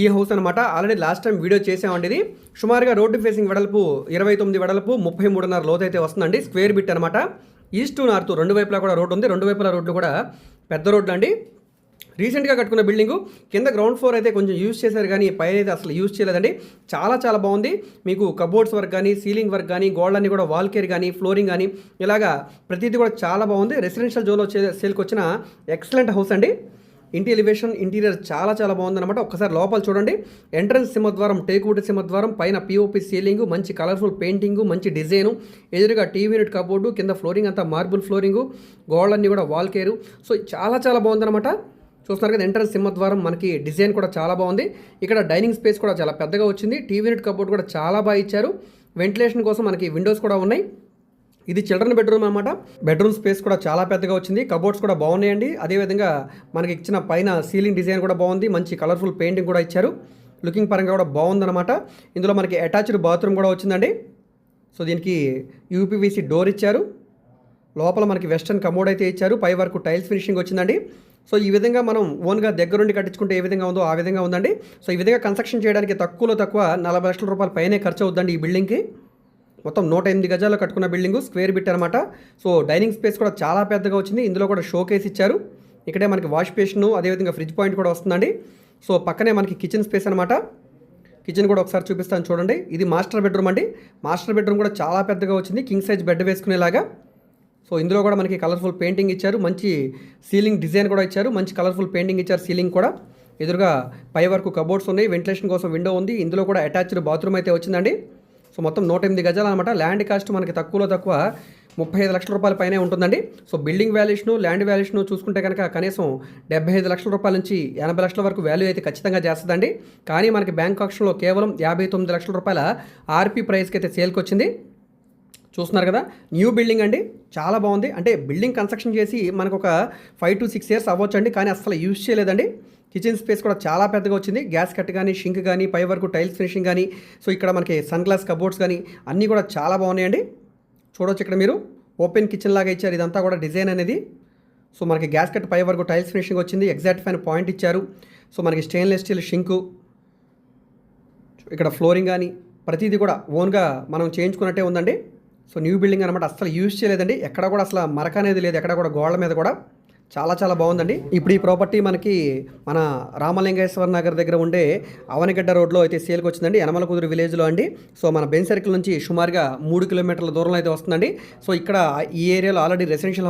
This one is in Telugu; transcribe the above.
ఈ హౌస్ అనమాట. ఆల్రెడీ లాస్ట్ టైం వీడియో చేసామండి. ఇది సుమారుగా రోడ్డు ఫేసింగ్ వెడల్పు 29 వెడల్పు 33.5 లోతు అయితే వస్తుందండి. స్క్వేర్ బిట్ అనమాట. ఈస్ట్ టు నార్త్ రెండు వైపులా కూడా రోడ్డు ఉంది. రెండు వైపులా రోడ్లు కూడా పెద్ద రోడ్లు అండి. రీసెంట్గా కట్టుకున్న బిల్డింగు. కింద గ్రౌండ్ ఫ్లోర్ అయితే కొంచెం యూజ్ చేశారు కానీ పైన అయితే అసలు యూజ్ చేయలేదండి. చాలా చాలా బాగుంది. మీకు కబోర్డ్స్ వర్క్ కానీ, సీలింగ్ వర్క్ కానీ, గోడలన్నీ కూడా వాల్ కేర్ కానీ, ఫ్లోరింగ్ కానీ ఇలాగా ప్రతిదీ కూడా చాలా బాగుంది. రెసిడెన్షియల్ జోన్లో సేల్కి వచ్చిన ఎక్సలెంట్ హౌస్ అండి. ఇంటి ఎలివేషన్, ఇంటీరియర్ చాలా చాలా బాగుందన్నమాట. ఒక్కసారి లోపల చూడండి. ఎంట్రన్స్ సింహద్వారం, టేకువుడ్ సింహద్వారం, పైన పిఓపి సీలింగ్, మంచి కలర్ఫుల్ పెయింటింగ్, మంచి డిజైను, ఎదురుగా టీవీ యూనిట్ కబోర్డు, కింద ఫ్లోరింగ్ అంతా మార్బుల్ ఫ్లోరింగు, గోడలన్నీ కూడా వాల్ కేరు. సో చాలా చాలా బాగుందన్నమాట. చూస్తున్నారు కదా, ఎంట్రన్స్ సింహద్వారం మనకి డిజైన్ కూడా చాలా బాగుంది. ఇక్కడ డైనింగ్ స్పేస్ కూడా చాలా పెద్దగా వచ్చింది. టీవీ యూనిట్ కబోర్డ్ కూడా చాలా బాగా ఇచ్చారు. వెంటిలేషన్ కోసం మనకి విండోస్ కూడా ఉన్నాయి. ఇది చిల్డ్రన్ బెడ్రూమ్ అనమాట. బెడ్రూమ్ స్పేస్ కూడా చాలా పెద్దగా వచ్చింది. కబోర్డ్స్ కూడా బాగున్నాయండి. అదేవిధంగా మనకి ఇచ్చిన పైన సీలింగ్ డిజైన్ కూడా బాగుంది. మంచి కలర్ఫుల్ పెయింటింగ్ కూడా ఇచ్చారు. లుకింగ్ పరంగా కూడా బాగుందన్నమాట. ఇందులో మనకి అటాచ్డ్ బాత్రూమ్ కూడా వచ్చిందండి. సో దీనికి యూపీవీసీ డోర్ ఇచ్చారు. లోపల మనకి వెస్టర్న్ కమోడ్ అయితే ఇచ్చారు. పై వరకు టైల్స్ ఫినిషింగ్ వచ్చిందండి. సో ఈ విధంగా మనం ఓన్గా దగ్గరుండి కట్టించుకుంటే ఏ విధంగా ఉందో ఆ విధంగా ఉందండి. సో ఈ విధంగా కన్స్ట్రక్షన్ చేయడానికి తక్కువలో తక్కువ 40 లక్షల రూపాయల పైనే ఖర్చు అవుతుందండి ఈ బిల్డింగ్కి. మొత్తం 108 గజాల్లో కట్టుకున్న బిల్డింగు, స్క్వేర్ బిట్ అనమాట. సో డైనింగ్ స్పేస్ కూడా చాలా పెద్దగా వచ్చింది. ఇందులో కూడా షోకేస్ ఇచ్చారు. ఇక్కడే మనకి వాష్ బేసిన్, అదేవిధంగా ఫ్రిడ్జ్ పాయింట్ కూడా వస్తుందండి. సో పక్కనే మనకి కిచెన్ స్పేస్ అనమాట. కిచెన్ కూడా ఒకసారి చూపిస్తాను చూడండి. ఇది మాస్టర్ బెడ్రూమ్ అండి. మాస్టర్ బెడ్రూమ్ కూడా చాలా పెద్దగా వచ్చింది. కింగ్ సైజ్ బెడ్ వేసుకునేలాగా. సో ఇందులో కూడా మనకి కలర్ఫుల్ పెయింటింగ్ ఇచ్చారు. మంచి సీలింగ్ డిజైన్ కూడా ఇచ్చారు. మంచి కలర్ఫుల్ పెయింటింగ్ ఇచ్చారు సీలింగ్ కూడా. ఎదురుగా పై వరకు కబోర్డ్స్ ఉన్నాయి. వెంటిలేషన్ కోసం విండో ఉంది. ఇందులో కూడా అటాచ్డ్ బాత్రూమ్ అయితే వచ్చిందండి. సో మొత్తం 108 గజాలు అనమాట. ల్యాండ్ కాస్ట్ మనకి తక్కువలో తక్కువ 35 లక్షల రూపాయల పైనే ఉంటుందండి. So building valuation, land valuation చూసుకుంటే కనుక కనీసం 75 లక్షల రూపాయల నుంచి 80 లక్షల వరకు వాల్యూ అయితే ఖచ్చితంగా చేస్తుందండి. కానీ మనకి బ్యాంక్ ఆక్షన్లో కేవలం 59 లక్షల రూపాయల ఆర్పీ ప్రైస్కి అయితే సేల్కి వచ్చింది. చూస్తున్నారు కదా, న్యూ బిల్డింగ్ అండి. చాలా బాగుంది. అంటే బిల్డింగ్ కన్స్ట్రక్షన్ చేసి మనకు ఒక 5 to 6 years అవ్వచ్చండి. కానీ అసలు యూజ్ చేయలేదండి. కిచెన్ స్పేస్ కూడా చాలా పెద్దగా వచ్చింది. గ్యాస్ కట్ కానీ, షింక్ కానీ, పై వరకు టైల్స్ ఫినిషింగ్ కానీ, సో ఇక్కడ మనకి సన్ గ్లాస్ కబోర్డ్స్ కానీ అన్నీ కూడా చాలా బాగున్నాయండి. చూడవచ్చు ఇక్కడ మీరు ఓపెన్ కిచెన్ లాగా ఇచ్చారు. ఇదంతా కూడా డిజైన్ అనేది. సో మనకి గ్యాస్ కట్ పై వరకు టైల్స్ ఫినిషింగ్ వచ్చింది. ఎగ్జాక్ట్ ఫ్యాన్ పాయింట్ ఇచ్చారు. సో మనకి స్టెయిన్లెస్ స్టీల్ షింకు, ఇక్కడ ఫ్లోరింగ్ కానీ ప్రతిదీ కూడా ఓన్గా మనం చేయించుకున్నట్టే ఉందండి. సో న్యూ బిల్డింగ్ అనమాట. అసలు యూజ్ చేయలేదండి. ఎక్కడ కూడా అసలు మరక అనేది లేదు. ఎక్కడ కూడా గోడల మీద కూడా చాలా చాలా బాగుందండి. ఇప్పుడు ఈ ప్రాపర్టీ మనకి మన రామలింగేశ్వర నగర్ దగ్గర ఉండే అవనిగడ్డ రోడ్లో అయితే సేల్కి వచ్చిందండి. యనమలకుదురు విలేజ్లో అండి. సో మన బెన్ సర్కిల్ నుంచి సుమారుగా 3 కిలోమీటర్ల దూరంలో అయితే వస్తుందండి. సో ఇక్కడ ఈ ఏరియాలో ఆల్రెడీ రెసిడెన్షియల్